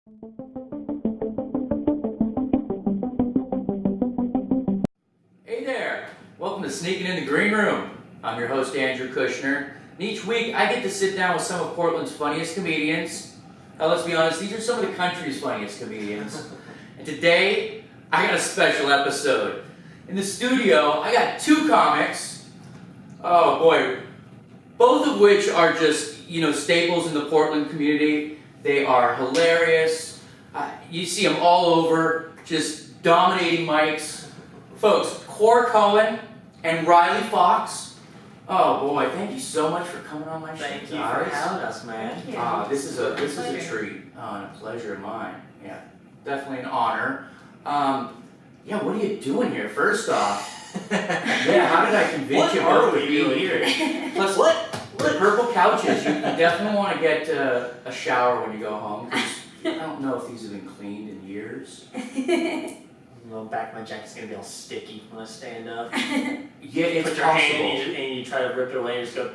Hey there! Welcome to Sneaking in the Green Room. I'm your host, Andrew Kushner. And each week, I get to sit down with some of Portland's funniest comedians. Now, let's be honest, these are some of the country's funniest comedians. And today, I got a special episode. In the studio, I got two comics. Oh boy. Both of which are just, staples in the Portland community. They are hilarious. You see them all over, just dominating mics. Folks, Coor Cohen and Riley Fox. Oh boy, thank you so much for coming on my show. Thank you for having us, man. This is a treat and a pleasure of mine. Yeah, definitely an honor. What are you doing here? First off, how did I convince you both to be here? Plus, the purple couches. You definitely want to get a shower when you go home. 'Cause I don't know if these have been cleaned in years. The back of my jacket's gonna be all sticky when I stand up. Yeah, it's Put your hand and you try to rip it away and just go.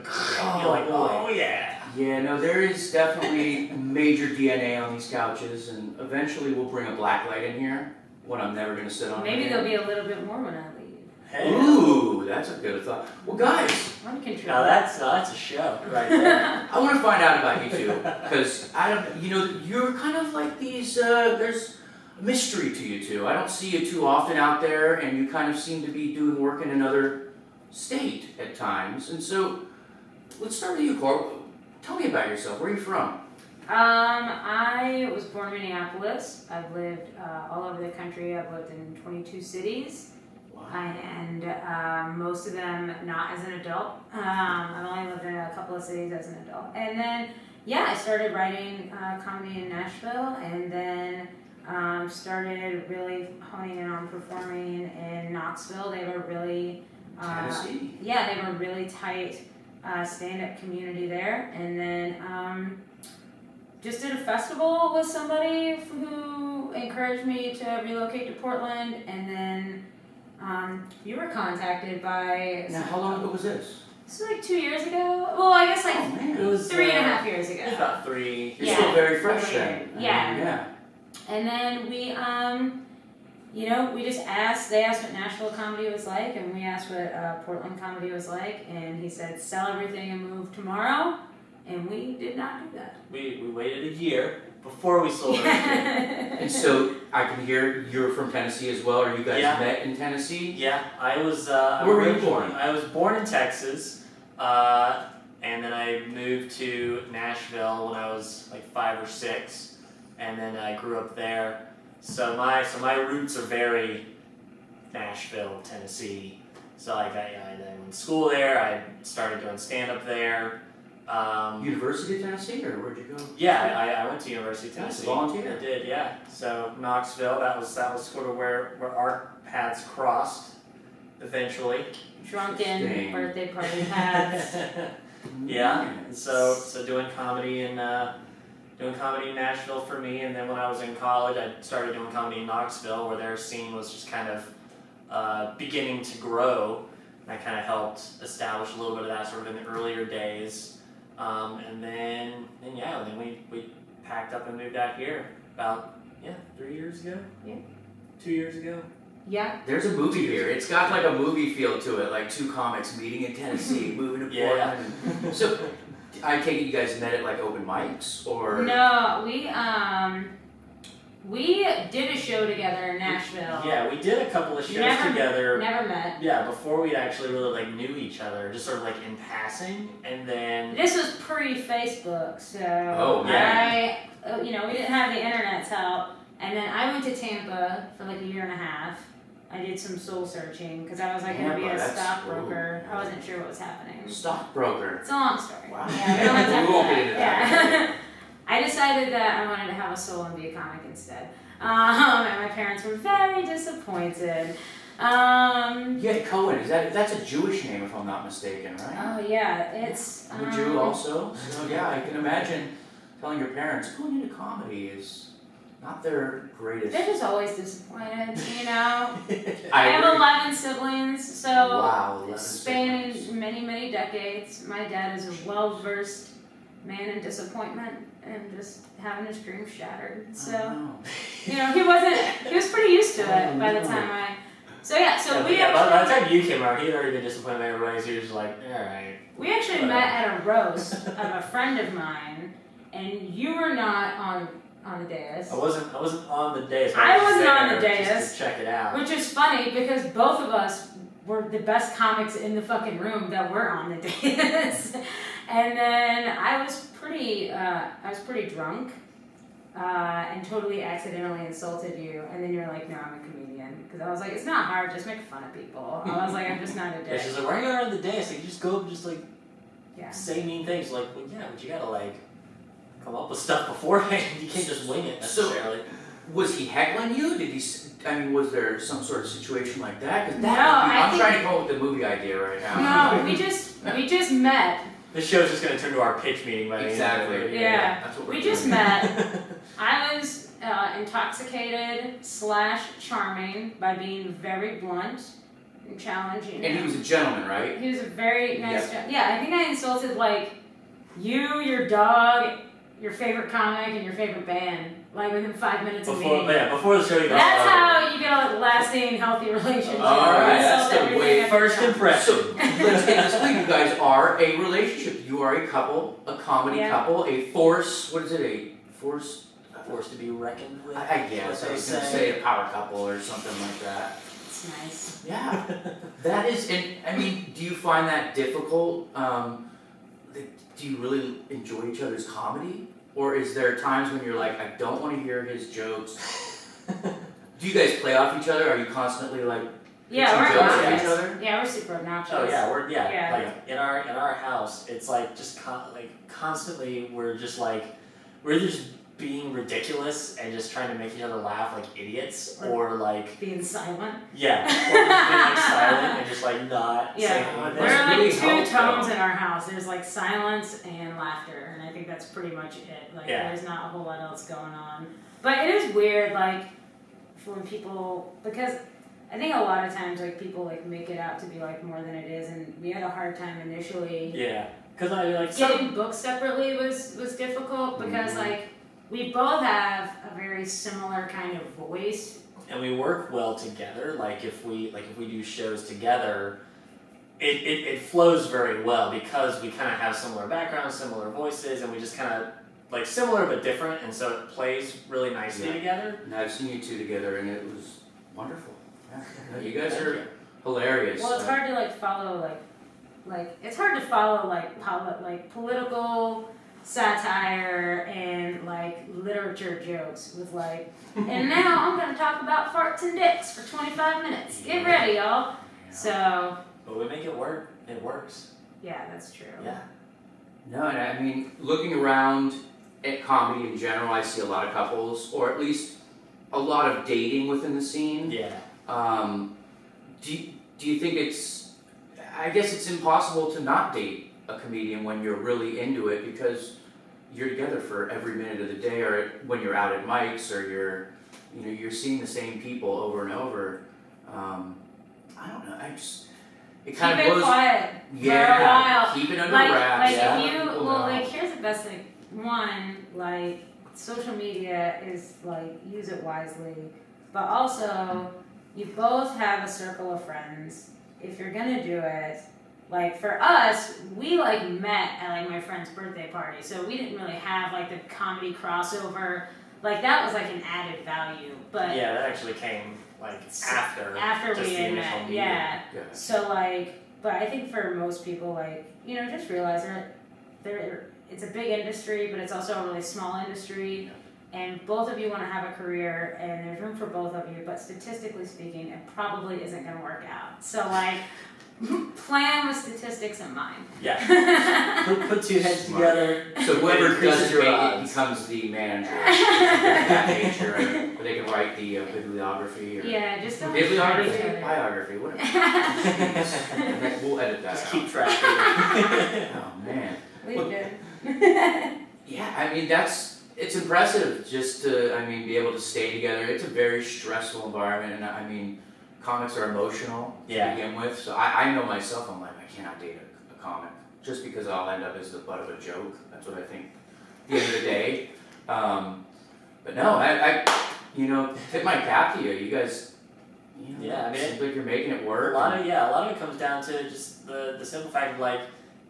You're like, oh yeah. Yeah, no, there is definitely major DNA on these couches, and eventually we'll bring a black light in here when I'm never gonna sit on. Maybe there'll be a little bit more when I leave. Hey. Ooh, that's a good thought. Well, guys, I'm control. Now that's a show right there. I want to find out about you two because you're kind of like these. There's a mystery to you two. I don't see you too often out there, and you kind of seem to be doing work in another state at times. And so, let's start with you, Coor. Tell me about yourself. Where are you from? I was born in Minneapolis. I've lived all over the country. I've lived in 22 cities. Wow. And most of them not as an adult. I've only lived in a couple of cities as an adult. And then, I started writing comedy in Nashville, and then started really honing in on performing in Knoxville. They have a really Tennessee. they have a really tight stand-up community there. And then just did a festival with somebody who encouraged me to relocate to Portland, and then you were contacted by. Now, how long ago was this? This was like 2 years ago. Well, I guess like It was 3.5 years ago. It was about 3. You're still very fresh then. Yeah. And then we just asked. They asked what Nashville comedy was like, and we asked what Portland comedy was like, and he said, "Sell everything and move tomorrow." And we did not do that. We waited a year before we sold everything. And so I can hear you're from Tennessee as well. Or you guys met in Tennessee? Yeah, I was. Where were you born? I was born in Texas, and then I moved to Nashville when I was like 5 or 6, and then I grew up there. So my roots are very Nashville, Tennessee. So like I then went to school there. I started doing stand up there. University of Tennessee, or where'd you go? Yeah, I went to University of Tennessee. Volunteer? I did, yeah. So Knoxville, that was sort of where our paths crossed eventually. Drunken birthday party hats. Yeah. So doing comedy in Nashville for me, and then when I was in college, I started doing comedy in Knoxville, where their scene was just kind of beginning to grow. And I kind of helped establish a little bit of that sort of in the earlier days. And then we packed up and moved out here about 3 years ago. Yeah. 2 years ago. Yeah. There's a movie here. It's got like a movie feel to it, like two comics meeting in Tennessee, moving to Portland. Yeah. So, I take it you guys met at like open mics, or? No, we did a show together in Nashville. Yeah, we did a couple of shows together. Never met. Yeah, before we actually really knew each other, just sort of in passing, and then. This was pre-Facebook, so. Oh yeah. we didn't have the internet's help, and then I went to Tampa for like a year and a half. I did some soul searching because I was going to be a stockbroker. I wasn't sure what was happening. Stockbroker. It's a long story. Wow. Yeah, we don't have time We for won't that. get into that. I decided that I wanted to have a soul and be a comic instead. And my parents were very disappointed. Cohen, that's a Jewish name if I'm not mistaken, right? Oh yeah, it's. I'm a Jew also. So yeah, I can imagine telling your parents going into comedy is not their greatest. They're just always disappointed, I I have agree. 11 siblings, so Wow, 11 spanning siblings. many decades. My dad is a well-versed man in disappointment, and just having his dreams shattered. So, Oh. you know, he was pretty used to it by the time so we by the time you came around, he had already been disappointed by everybody, so he was just like, alright. We actually met at a roast of a friend of mine, and you were not on the dais. I wasn't on the dais. I wasn't on the there dais. Just to check it out. Which is funny because both of us were the best comics in the fucking room that were on the dais. And then I was pretty drunk and totally accidentally insulted you. And then you're like, no, I'm a comedian. Because I was like, it's not hard, just make fun of people. I was like, I'm just not a dick. Yeah, she's like, why are you on the dais? Like, you just go up and just like say mean things. Like, well, yeah, but you gotta like come up with stuff beforehand. You can't just wing it necessarily. So, was he heckling you? Did he? I mean, was there some sort of situation like that? Because I'm trying to come up with a movie idea right now. No, we just met. This show's just gonna turn to our pitch meeting by the end of it. Yeah. That's what We just met. I was intoxicated / charming by being very blunt and challenging. And he was a gentleman, right? He was a very nice gentleman. Yeah, I think I insulted like you, your dog, your favorite comic, and your favorite band. Like within 5 minutes of meeting. Before the show even That's started. how you get a lasting, healthy relationship. Alright, that's the way. First impression. So, let's get this clear. You guys are a relationship. You are a couple, a comedy couple, a force. What is it? A force? Forced to be reckoned with. I guess. I was going to say a power couple or something like that. It's nice. Yeah. That is, and I mean, do you find that difficult? Do you really enjoy each other's comedy? Or is there times when you're like, I don't want to hear his jokes? Do you guys play off each other? Are you constantly like Yeah, we're jokes at obnoxious. each other? Yeah, we're super obnoxious. Oh yeah, Yeah. like in our house, it's like just constantly we're just being ridiculous and just trying to make each other laugh like idiots or like being silent. yeah, or just being like silent and just like not saying anything. There are really like two helps, tones though. in our house. There's like silence and laughter, and I think that's pretty much it. Like there's not a whole lot else going on. But it is weird, like for when people, because I think a lot of times like people like make it out to be like more than it is, and we had a hard time initially. Yeah, because I like getting books separately was difficult because like we both have a very similar kind of voice. And we work well together. Like if we do shows together, it flows very well because we kind of have similar backgrounds, similar voices, and we just kind of like similar but different, and so it plays really nicely together. And I've seen you two together, and it was wonderful. Yeah. No, you guys are hilarious. Well, it's hard to like follow like it's hard to follow like political satire and like literature jokes with like, and now I'm gonna talk about farts and dicks for 25 minutes. Get ready, y'all. So. But we make it work. It works. Yeah, that's true. Yeah. No, and I mean, looking around at comedy in general, I see a lot of couples, or at least a lot of dating within the scene. Yeah. Do you think it's, I guess it's impossible to not date a comedian when you're really into it because you're together for every minute of the day, or when you're out at mics, or you're seeing the same people over and over. I don't know. It kind of blows. Keep it quiet for a while. Keep it under like, wraps. Like yeah. if you, well, like here's the best thing. One, like social media is like use it wisely, but also you both have a circle of friends. If you're gonna do it, like for us, we like met at like my friend's birthday party, so we didn't really have like the comedy crossover. Like that was like an added value, but yeah, that actually came like after we had met. meeting. Yeah. So like, but I think for most people, like just realize it's a big industry, but it's also a really small industry. And both of you want to have a career, and there's room for both of you, but statistically speaking, it probably isn't going to work out. So, like, plan with statistics in mind. Yeah. Put two heads together. So whoever does your it odds. becomes the manager. That nature, right? Where they can write the bibliography. Or Yeah, just don't bibliography, biography, whatever. Jeez. We'll edit that Just out. keep track of it. Oh, man. We did. Yeah, I mean, it's impressive just to, be able to stay together. It's a very stressful environment, and comics are emotional to begin with. So I know myself, I'm like, I cannot date a comic just because I'll end up as the butt of a joke. That's what I think at the end of the day. But no, I tip my cap to you. You guys, Yeah, I mean, seems like you're making it work. A lot of it comes down to just the simple fact of like,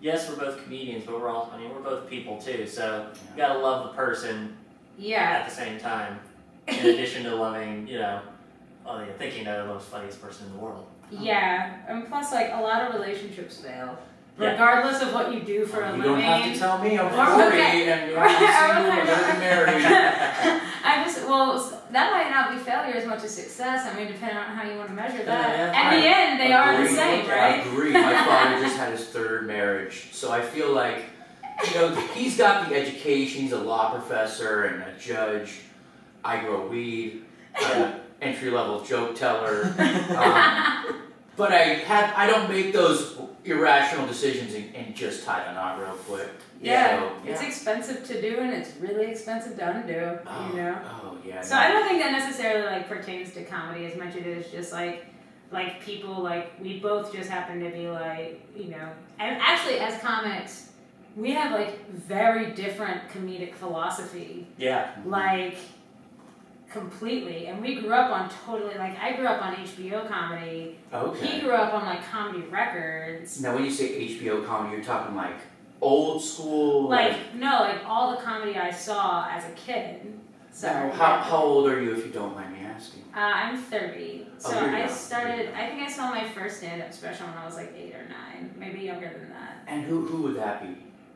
yes, we're both comedians, but we're both people too. So you gotta love the person Yeah. at the same time, in addition to loving, thinking they're the most funniest person in the world. Yeah, and plus, like, a lot of relationships fail, Yeah. regardless of what you do for a You living. don't have to tell me I'm Or 40 okay. and I'm single and never been married. That might not be failure as much as success. I mean, depending on how you want to measure that. Yeah. At the end, they are the Agreed. same, I right? agree. My father just had his third marriage, so I feel like, he's got the education. He's a law professor and a judge. I grow weed. I'm an entry-level joke teller. But I don't make those irrational decisions and just tie a knot real quick. Yeah, So, it's expensive to do and it's really expensive to undo, Oh, yeah. So I don't think that necessarily like pertains to comedy as much as it is just like people like we both just happen to be like, and actually as comics, we have like very different comedic philosophy. Yeah. Like completely. And we grew up on I grew up on HBO comedy. Okay. He grew up on like comedy records. Now, when you say HBO comedy, you're talking like old school? Like all the comedy I saw as a kid. So Now, how old are you, if you don't mind me asking? I'm 30. So you're I young. started, I think I saw my first stand-up special when I was like 8 or 9, maybe younger than that. And who would that be?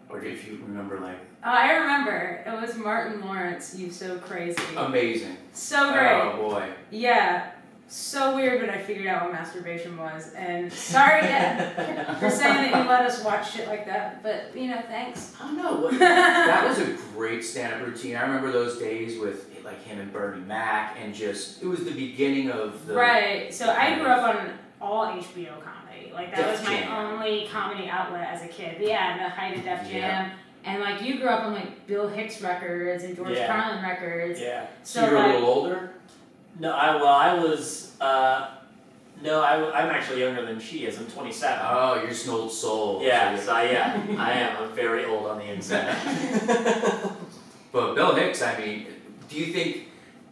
Or if you remember, like... I remember. It was Martin Lawrence, You So Crazy. Amazing. So great. Oh, boy. Yeah. So weird, but I figured out what masturbation was. And sorry, Dad, for saying that you let us watch shit like that. But, thanks. I don't know. That was a great stand-up routine. I remember those days with like him and Bernie Mac, and it was the beginning of the... Right. So I grew up on all HBO comedy. Like, that was my Def Jam. only comedy outlet as a kid. But yeah, the height of Def Jam. Yeah. And, like, you grew up on, like, Bill Hicks records and George Carlin records. Yeah. So you're a little older? No, I'm actually younger than she is. I'm 27. Oh, you're just an old soul. Yeah, I am. I'm very old on the inside. But Bill Hicks, I mean, do you think...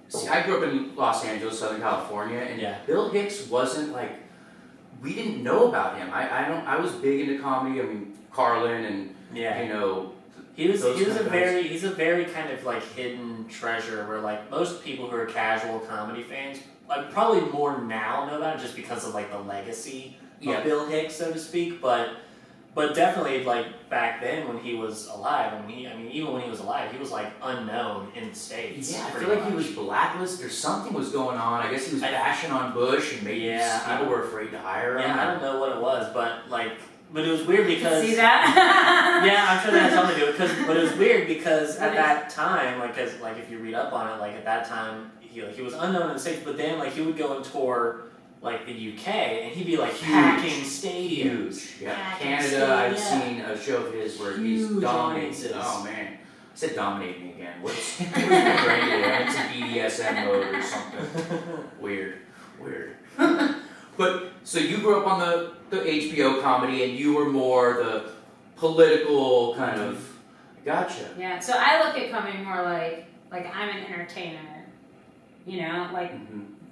See, I grew up in Los Angeles, Southern California, and Bill Hicks wasn't like... We didn't know about him. I was big into comedy. I mean, Carlin and, He's a very kind of like hidden treasure where like most people who are casual comedy fans like probably more now know about it just because of like the legacy of Bill Hicks, so to speak, but definitely like back then when he was alive, even when he was alive, he was like unknown in the States. Yeah, I feel like he was blacklisted or something was going on. I guess he was bashing on Bush and maybe people were afraid to hire him. Yeah, I don't know what it was, but it was weird because... See that? Yeah, I'm sure that had something to do with it. But it was weird because at that time, if you read up on it, at that time, he was unknown in the States, but then he would go and tour the UK, and he'd be packing stadiums. Huge. Yeah. Packing Canada, I've stadiums. seen a show of his where Huge he's dominating. audiences. Oh man, I said dominating me again. What's my brain today? I'm in some BDSM mode or something. Weird. But so you grew up on the HBO comedy, and you were more the political kind of. Gotcha. Yeah, so I look at comedy more like I'm an entertainer.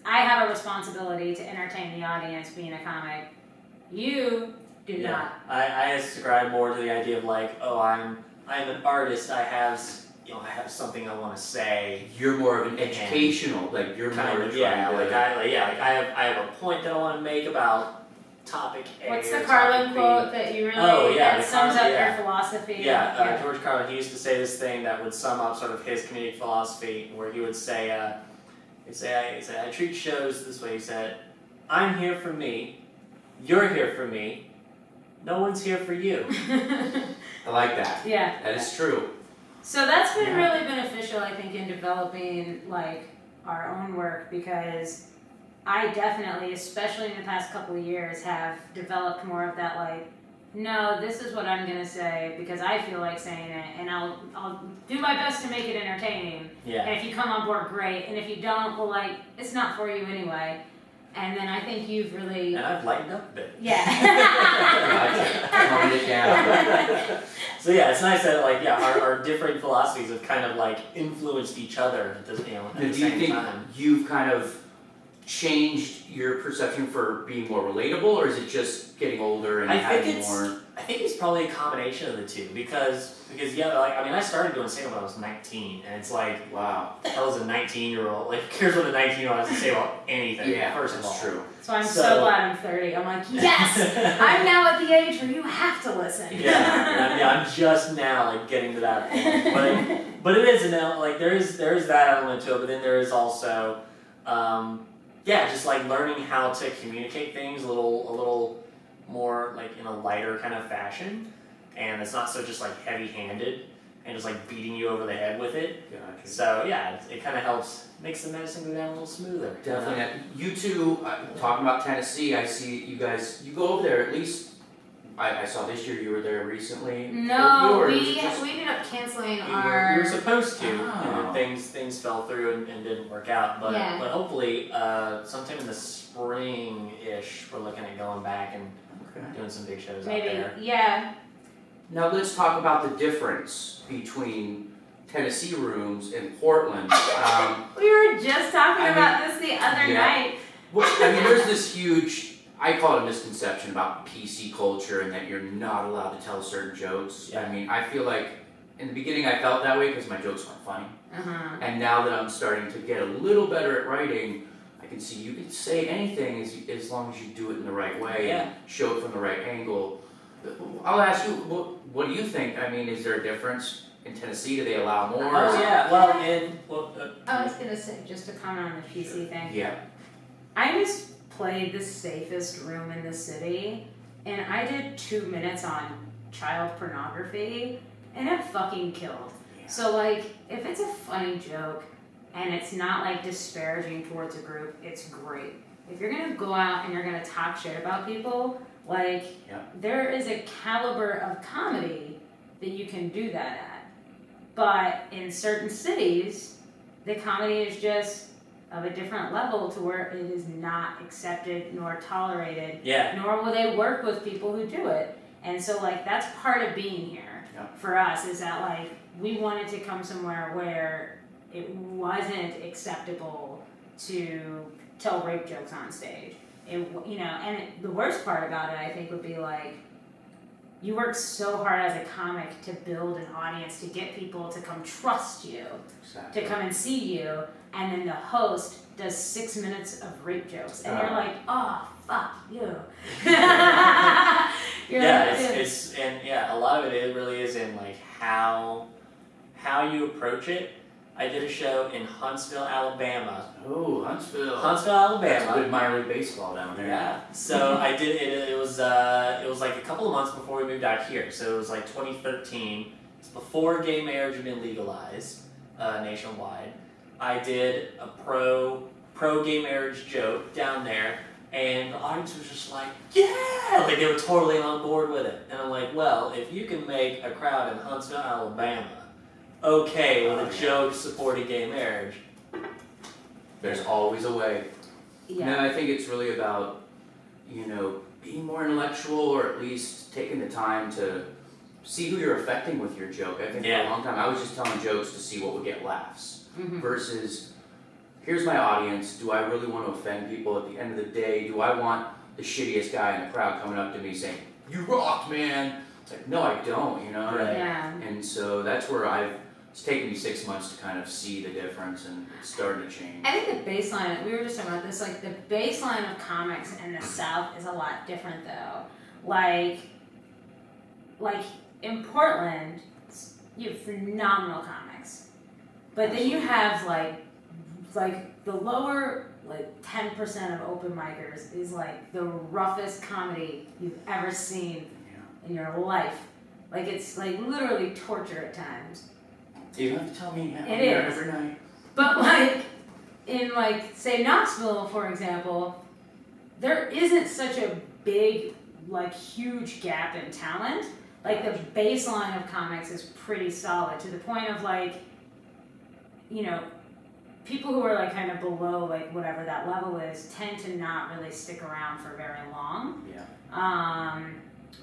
I have a responsibility to entertain the audience being a comic. You do not. I ascribe more to the idea of I'm an artist. I have something I want to say. You're more of an educational, you're kind more of, I I have a point that I want to make about topic A. What's or the Carlin topic B. quote that you really that sums up yeah. your philosophy? George Carlin, he used to say this thing that would sum up sort of his comedic philosophy, where he would say, I treat shows this way. He said, I'm here for me, you're here for me, no one's here for you. I like that. Yeah. That is true. So that's been really beneficial, I think, in developing our own work, because I definitely, especially in the past couple of years, have developed more of that no, this is what I'm gonna say because I feel like saying it, and I'll do my best to make it entertaining. Yeah. And if you come on board, great. And if you don't, well, it's not for you anyway. And then I think you've really... And I've lightened up a bit. Yeah. Toned it down. So yeah, it's nice that like our different philosophies have kind of like influenced each other at the, at the Do you same think time. you've kind of changed your perception for being more relatable, or is it just getting older and having more? I think it's probably a combination of the two because yeah, like I mean I started doing stand-up when I was 19, and it's like Wow. I was a 19-year-old. Like who cares what a 19-year-old has to say about anything? Yeah, first of all. that's true. So I'm so glad I'm 30. I'm like, yes! I'm now at the age where you have to listen. Yeah, I'm just now like getting to that point. But it is, and now like there is that element to it, but then there is also just like learning how to communicate things a little more like in a lighter kind of fashion, and it's not so just like heavy-handed and just like beating you over the head with it. Gotcha. So yeah, it kind of helps, makes the medicine go down a little smoother. Definitely. You two, talking about Tennessee, I see you guys, you go over there at least. I saw this year you were there recently. No, Or we just- ended up canceling We our... were supposed to, Oh. and things fell through and didn't work out. But Yeah. but hopefully, sometime in the spring-ish, we're looking at going back and doing some big shows out Maybe, there. yeah. Now let's talk about the difference between Tennessee rooms and Portland. We were just talking I about this the other night. Well, I mean, there's this huge, I call it a misconception about PC culture and that you're not allowed to tell certain jokes. Yeah. I mean, I feel like in the beginning I felt that way because my jokes weren't funny. Uh-huh. And now that I'm starting to get a little better at writing, I can see you can say anything as long as you do it in the right way and show it from the right angle. I'll ask you, what do you think? I mean, is there a difference? In Tennessee, do they allow more? Oh yeah, well, I was going to say, just to comment on the PC thing. Yeah. I just played the safest room in the city, and I did 2 minutes on child pornography, and it fucking killed. Yeah. So, like, if it's a funny joke, and it's not, like, disparaging towards a group, it's great. If you're going to go out and you're going to talk shit about people, like, there is a caliber of comedy that you can do that at. But in certain cities, the comedy is just of a different level to where it is not accepted nor tolerated, nor will they work with people who do it. And so, like, that's part of being here for us, is that, like, we wanted to come somewhere where it wasn't acceptable to tell rape jokes on stage. The worst part about it, I think, would be, like, you work so hard as a comic to build an audience, to get people to come trust you, to come and see you, and then the host does 6 minutes of rape jokes, and you're like, oh, fuck you. A lot of it really is in like how you approach it. I did a show in Huntsville, Alabama. Oh, Huntsville, Alabama. That's good minor league baseball down there. Yeah. So I did it. It was like a couple of months before we moved out here. So it was like 2013. It's before gay marriage had been legalized nationwide. I did a pro gay marriage joke down there, and the audience was just like, yeah, like they were totally on board with it. And I'm like, well, if you can make a crowd in Huntsville, Alabama, okay with a joke supporting gay marriage, there's always a way. Yeah. No, I think it's really about, being more intellectual, or at least taking the time to see who you're affecting with your joke. I think for a long time I was just telling jokes to see what would get laughs, versus here's my audience. Do I really want to offend people? At the end of the day, do I want the shittiest guy in the crowd coming up to me saying, "You rock, man"? It's like, no, I don't, Right. Yeah. And so that's where it's taken me 6 months to kind of see the difference, and it's starting to change. I think the baseline, we were just talking about this, like the baseline of comics in the South is a lot different though. Like in Portland, you have phenomenal comics. But then you have like the lower 10% of open micers is like the roughest comedy you've ever seen in your life. Like it's like literally torture at times. You have to tell me It is. every night. But like in say Knoxville, for example, there isn't such a big huge gap in talent. Like the baseline of comics is pretty solid to the point of people who are like kind of below like whatever that level is tend to not really stick around for very long. Yeah.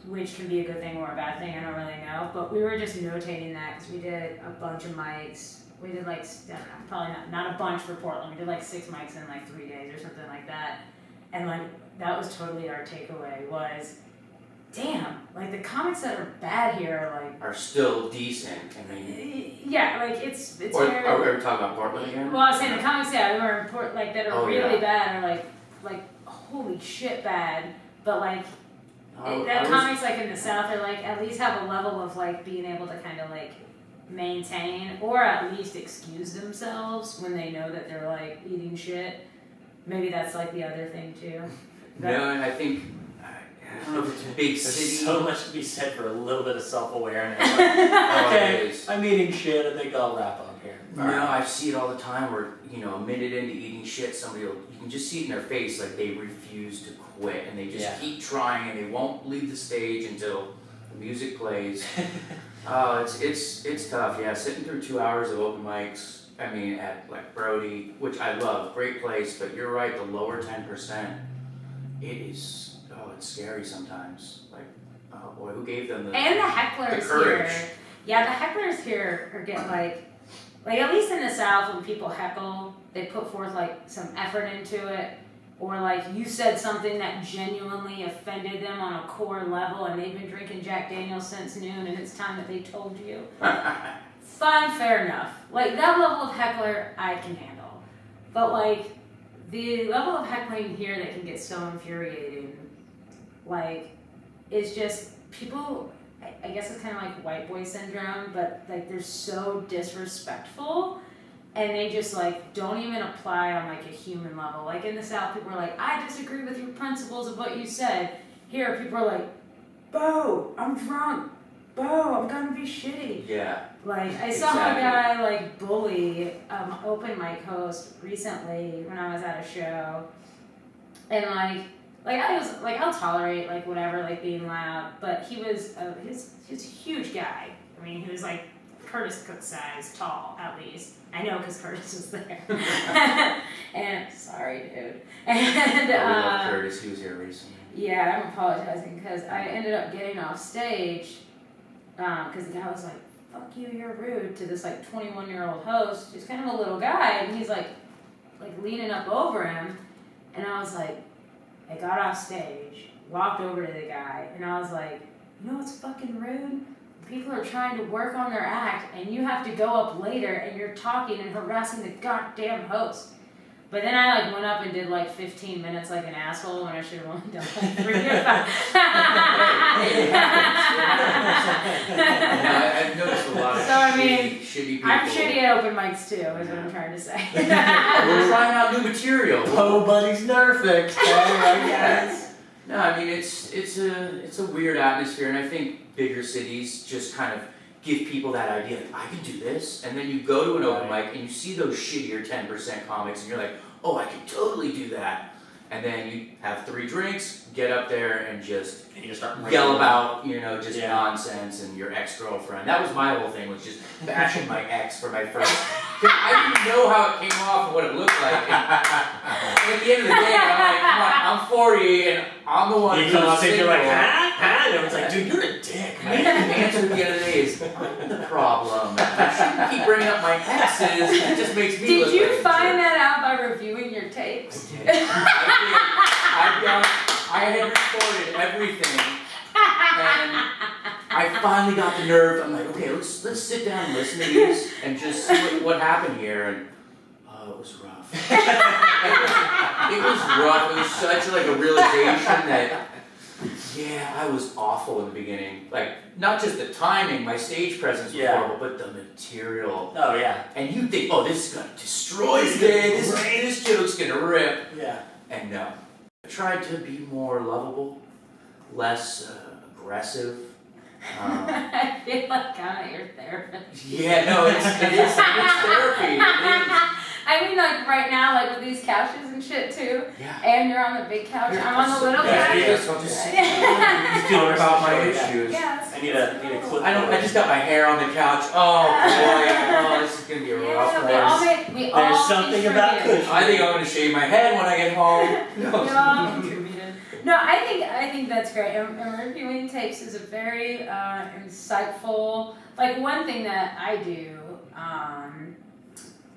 Which can be a good thing or a bad thing, I don't really know. But we were just notating that because we did a bunch of mics. We did like, I don't know, probably not a bunch for Portland. We did like 6 mics in like 3 days or something like that. And like, that was totally our takeaway was, damn, like the comics that are bad here are still decent. I mean, yeah, like it's or, very, are we talking about Portland again? well, I was saying the comics, yeah, are important, like that are really bad are like holy shit bad, but like comics like in the South are like at least have a level of like being able to kind of like maintain or at least excuse themselves when they know that they're like eating shit. Maybe that's like the other thing too. No, and I think I don't know if it's a big city. There's so much to be said for a little bit of self-awareness. Like, okay, I'm eating shit. I think I'll wrap up here. No, I see it all the time where, a minute into eating shit, you can just see it in their face, like they refuse to quit and they just keep trying and they won't leave the stage until the music plays. It's tough, yeah. Sitting through 2 hours of open mics, I mean, at like Brody, which I love, great place, but you're right, the lower 10%, it is, it's scary sometimes. Like, oh boy, who gave them and the hecklers courage? Here. Yeah, the hecklers here are getting like at least in the South when people heckle, they put forth like some effort into it, or like you said something that genuinely offended them on a core level and they've been drinking Jack Daniels since noon and it's time that they told you. Fine, fair enough. Like that level of heckler I can handle. But like the level of heckling here that can get so infuriating, like, is just people, I guess it's kind of like white boy syndrome, but like they're so disrespectful and they just like don't even apply on like a human level. Like in the South, people are like, I disagree with your principles of what you said. Here, people are like, Bo, I'm drunk. Bo, I'm gonna be shitty. Yeah. Like I saw a guy like bully open mic host recently when I was at a show, and like I was like I'll tolerate like whatever like being loud, but he was a huge guy. I mean he was like Curtis Cook size tall at least. I know because Curtis was there. And sorry, dude. And we love Curtis. He was here recently. Yeah, I'm apologizing because I ended up getting off stage because the guy was like, "Fuck you, you're rude," to this like 21-year-old host who's kind of a little guy, and he's like leaning up over him, and I was like, I got off stage, walked over to the guy, and I was like, you know what's fucking rude? People are trying to work on their act, and you have to go up later, and you're talking and harassing the goddamn host. But then I like went up and did like 15 minutes like an asshole when I should have only done like 3 or 5. I've noticed a lot of shitty people. I'm shitty at open mics too, is what I'm trying to say. We're trying out new material. Oh, buddy's nerfed. I guess. No, I mean it's a weird atmosphere, and I think bigger cities just kind of give people that idea that I can do this, and then you go to an open mic and you see those shittier 10% comics, and you're like, oh, I can totally do that. And then you have 3 drinks, get up there, and just yell about, just nonsense and your ex-girlfriend. That was my whole thing, was just bashing my ex for my first. I didn't know how it came off and what it looked like. And at the end of the day, I'm like, come on, I'm 40 and I'm the one who's single. You're like, huh? And everyone's like, dude, you're a dick. The answer at the end of the day is, I'm the problem. I shouldn't keep bringing up my exes. It just makes me look Did you like find that out by reviewing your tapes? I did. I had recorded everything, and I finally got the nerve. I'm like, okay, let's sit down and listen to these and just see what happened here. And it was rough. It was rough. It was such like a realization that, yeah, I was awful in the beginning. Like, not just the timing, my stage presence was horrible, but the material. Oh, yeah. And you think, oh, this is going to destroy this joke's going to rip. Yeah. And no. I tried to be more lovable, less aggressive. I feel like I'm at your therapist. Yeah, no, it is therapy. It is. I mean, like right now, like with these couches and shit too. Yeah. And you're on the big couch. I'm on the little Yeah, couch. yes, I'll just talk about my issues. Yes. I need a clip. I just got my hair on the couch. Oh boy, this is gonna be a rough Yeah, one. we all There's something about contributed. I think I'm gonna shave my head when I get home. We all contributed. No, I think that's great. And reviewing tapes is a very insightful. Like one thing that I do.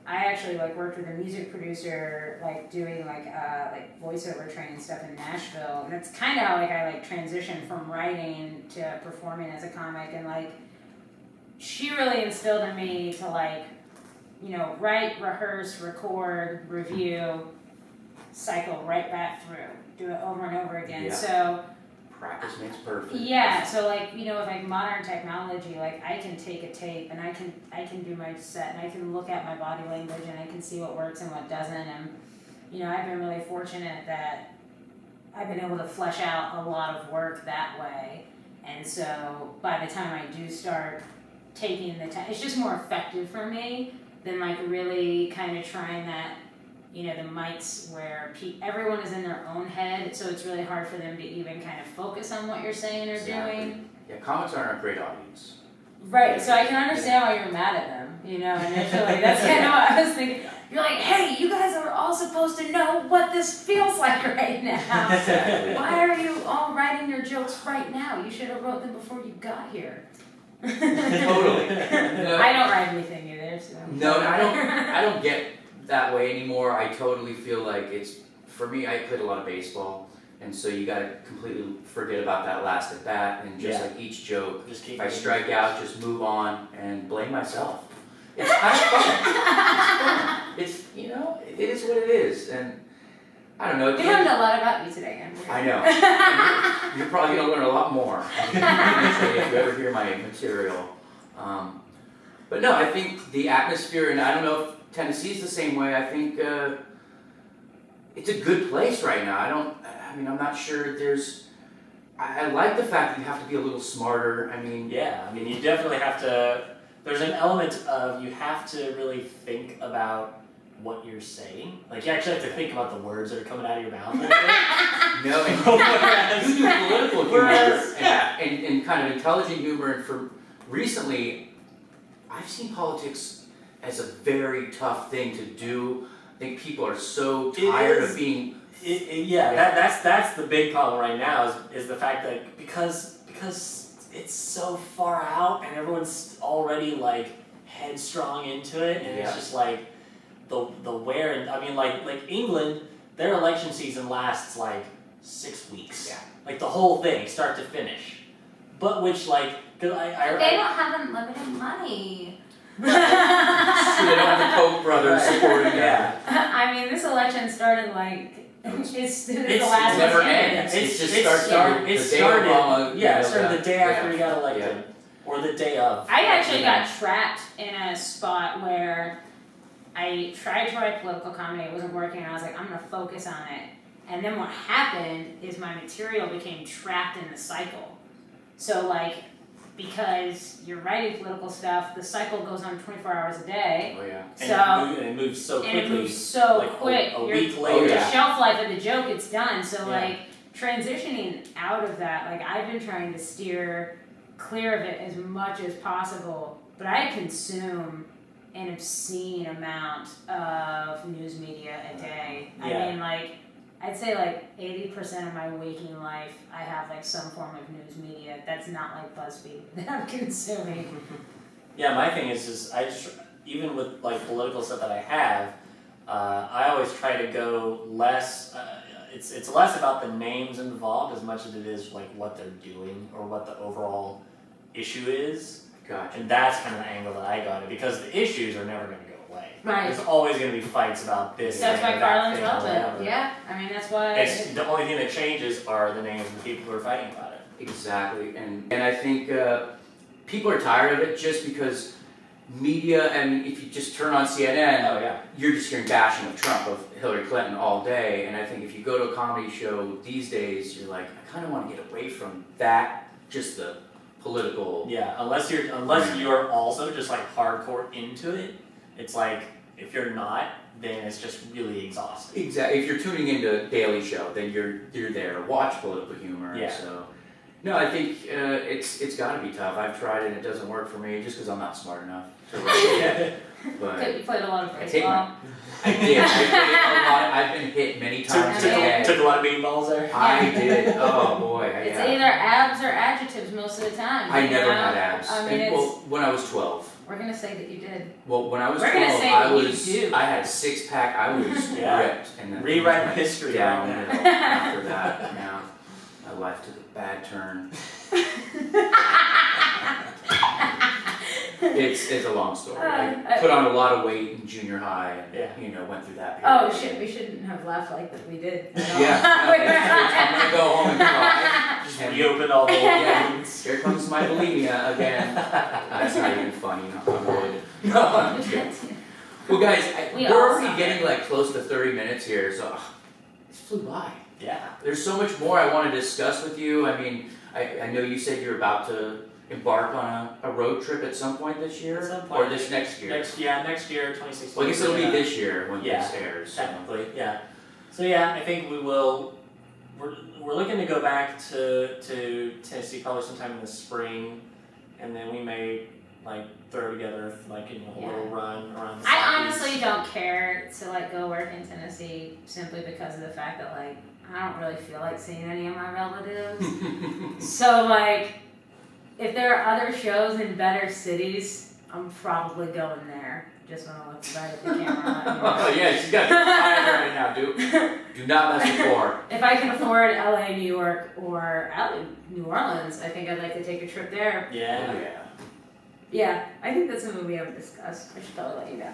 I actually like worked with a music producer, like doing like voiceover training stuff in Nashville, and it's kind of how like I like transitioned from writing to performing as a comic, and like she really instilled in me to like, you know, write, rehearse, record, review, cycle right back through, do it over and over again. Yeah. So. Practice makes perfect. Yeah, so like, you know, with like modern technology, like I can take a tape and I can do my set and I can look at my body language and I can see what works and what doesn't, and you know, I've been really fortunate that I've been able to flesh out a lot of work that way, and so by the time I do start taking the time, it's just more effective for me than like really kind of trying that, you know, the mics where everyone is in their own head, so it's really hard for them to even kind of focus on what you're saying or doing. Yeah, comics aren't a great audience. Right, so I can understand why you're mad at them, you know, initially. That's kind of what I was thinking. You're like, hey, you guys are all supposed to know what this feels like right now. Exactly. Why are you all writing your jokes right now? You should have wrote them before you got here. Totally. No, I don't write anything either, so. No, I don't get that way anymore. I totally feel like it's, for me, I played a lot of baseball, and so you gotta completely forget about that last at bat, and just like each joke, Just keep if I moving. strike out, just move on and blame myself. It's kind of fun. It's, you know, it is what it is, and I don't know. We learned a lot about you today, Andrew. I know. You're probably gonna learn a lot more if you ever hear my material. But no, I think the atmosphere, and I don't know if Tennessee's the same way. I think it's a good place right now. I'm not sure there's. I like the fact that you have to be a little smarter. Yeah, I mean, you definitely have to. There's an element of you have to really think about what you're saying. Like you actually have to think about the words that are coming out of your mouth. No, and you do political humor and kind of intelligent humor. And for recently, I've seen politics as a very tough thing to do. I think people are so tired of being. That's the big problem right now is the fact that because it's so far out and everyone's already like headstrong into it, and it's just like the where, and I mean like England, their election season lasts like 6 weeks. Yeah. Like the whole thing, start to finish. But which like, cause They don't have unlimited money. So they don't have the Koch brothers supporting them. I mean, this election started like it's the last It never one. ends. It just It started started Obama, it started the day after he got elected. Yeah. Or the day of. I actually got trapped in a spot where I tried to write political comedy, it wasn't working, and I was like, I'm gonna focus on it. And then what happened is my material became trapped in the cycle. So like, because you're writing political stuff, the cycle goes on 24 hours a day. Oh yeah. And it moves so quickly. And it moves so like quick. A week later. The shelf life of the joke, it's done. So Yeah. like transitioning out of that, like I've been trying to steer clear of it as much as possible, but I consume an obscene amount of news media a day. Yeah. I mean, like, I'd say like 80% of my waking life, I have like some form of news media that's not like BuzzFeed that I'm consuming. Yeah, my thing is just even with like political stuff that I have, I always try to go less. It's less about the names involved as much as it is like what they're doing or what the overall issue is. Gotcha. And that's kind of the angle that I got it, because the issues are never going to go away. Right. There's always going to be fights about this. That's thing why or that Garland's thing or relevant. whatever. Yeah, I mean, that's why. It's the only thing that changes are the names of the people who are fighting about it. Exactly, and I think people are tired of it just because media, and if you just turn on CNN, Oh yeah. you're just hearing bashing of Trump, of Hillary Clinton all day, and I think if you go to a comedy show these days, you're like, I kind of want to get away from that, just the political. Yeah, unless you're also just like hardcore into it. It's like if you're not, then it's just really exhausting. Exactly. If you're tuning into Daily Show, then you're there to watch political humor. Yeah. So, no, I think it's got to be tough. I've tried it and it doesn't work for me just because I'm not smart enough to write it. But You played a lot of baseball. I did. I played a lot. I've been hit many times today. Took a lot of meatballs there. I did. Oh boy. It's either abs or adjectives most of the time. I never had abs. I mean, Well, when I was 12. we're gonna say that you did. Well, when I was We're gonna 12, say I that you was. do. I had a six-pack. I was Yeah. ripped, and then Rewrite went history downhill right now. after that. Yeah, my life took a bad turn. It's a long story. I put on a lot of weight in junior high, and went through that period. Oh shit, we shouldn't have laughed like that we did. Yeah, I'm gonna go home and cry. Just reopen all the wounds. Here comes my bulimia again. That's not even funny. No, I'm good. No, I'm kidding. Well, guys, we're already getting like close to 30 minutes here, so it flew by. Yeah. There's so much more I want to discuss with you. I mean, I know you said you're about to embark on a road trip at some point this year? At some point. Or this next year? Next year, 2016. Well, I guess it'll be this year when this airs. So. Technically, yeah. So yeah, I think we will. We're looking to go back to Tennessee probably sometime in the spring, and then we may like throw together like a little run around. The I honestly don't care to like go work in Tennessee simply because of the fact that like I don't really feel like seeing any of my relatives. So like, if there are other shows in better cities, I'm probably going there. Just want to look right at the camera. Oh yeah, she's got the fire right now, dude. Do not mess with Coor. If I can afford LA, New York, or New Orleans, I think I'd like to take a trip there. Yeah. Oh, yeah. Yeah, I think that's something we haven't discussed. I should probably let you know.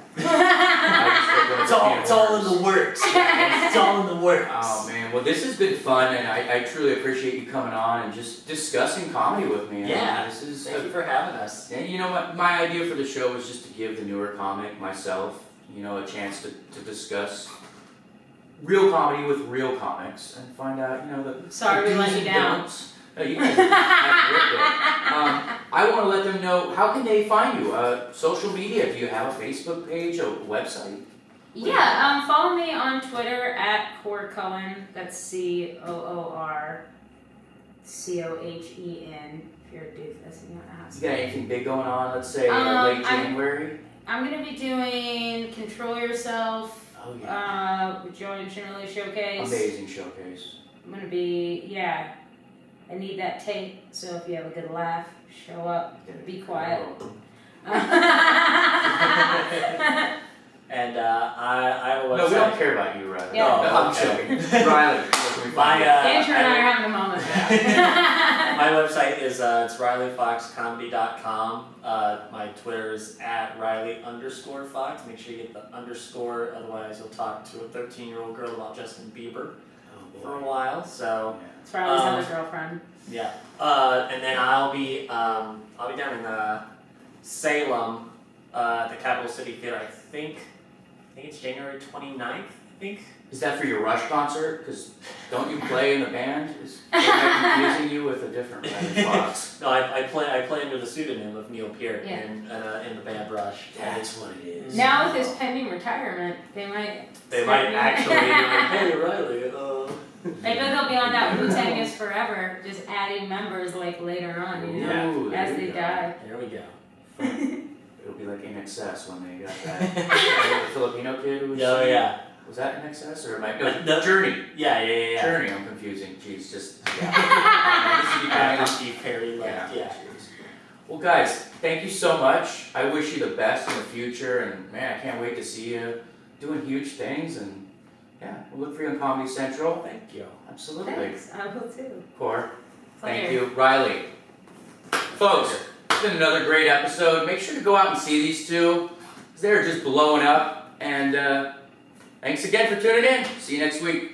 It's all in the works. It's all in the works. Oh man, well this has been fun, and I truly appreciate you coming on and just discussing comedy with me. Yeah, this is thank you for having us. And you know what, my idea for the show was just to give the newer comic, myself, a chance to discuss real comedy with real comics and find out, the Sorry we let you down. don'ts. No, you guys have ripped it. I want to let them know, how can they find you? Social media, do you have a Facebook page, a website? Yeah, follow me on Twitter at Coor Cohen. That's COORCOHEN. If you're a doofus and you don't know how to You spell got it. anything big going on, let's say late January? I'm going to be doing Control Yourself, Oh yeah. with Joy and Shirley Showcase. Amazing showcase. I'm going to be, I need that tape, so if you have a good laugh, show up, be quiet. And I will. No, we don't care about you, Riley. Yeah. No, I'm joking. Riley, where can we find you? Andrew and I are having a moment. My website is it's RileyFoxComedy.com. My Twitter is at Riley_Fox. Make sure you get the underscore, otherwise you'll talk to a 13-year-old girl about Justin Bieber for a while. So It's Riley's other girlfriend. yeah, and then I'll be down in Salem at the Capital City Theater. I think it's January 29th. I think. Is that for your Rush concert? Because don't you play in the band? Am I confusing you with a different Riley Fox? No, I play under the pseudonym of Neil Peart Yeah. in the band Rush. That's what it is. Now with his pending retirement, they might. Actually be like, hey Riley. Maybe they'll be on that Wu-Tang is Forever, just adding members like later on, Ooh, there as you they go. die. There we go. It'll be like In Excess when they got that. The Filipino kid who was Yeah. Was that In Excess or am I? No. Journey. Yeah. Journey, I'm confusing. Jeez, just this is becoming Steve Perry left. Yeah. Jeez. Well, guys, thank you so much. I wish you the best in the future, and man, I can't wait to see you doing huge things. And yeah, we'll look for you on Comedy Central. Thank you. Absolutely. Thanks, I will too. Coor, thank Pleasure. you. Riley. Folks, it's been another great episode. Make sure to go out and see these two, because they're just blowing up. And thanks again for tuning in. See you next week.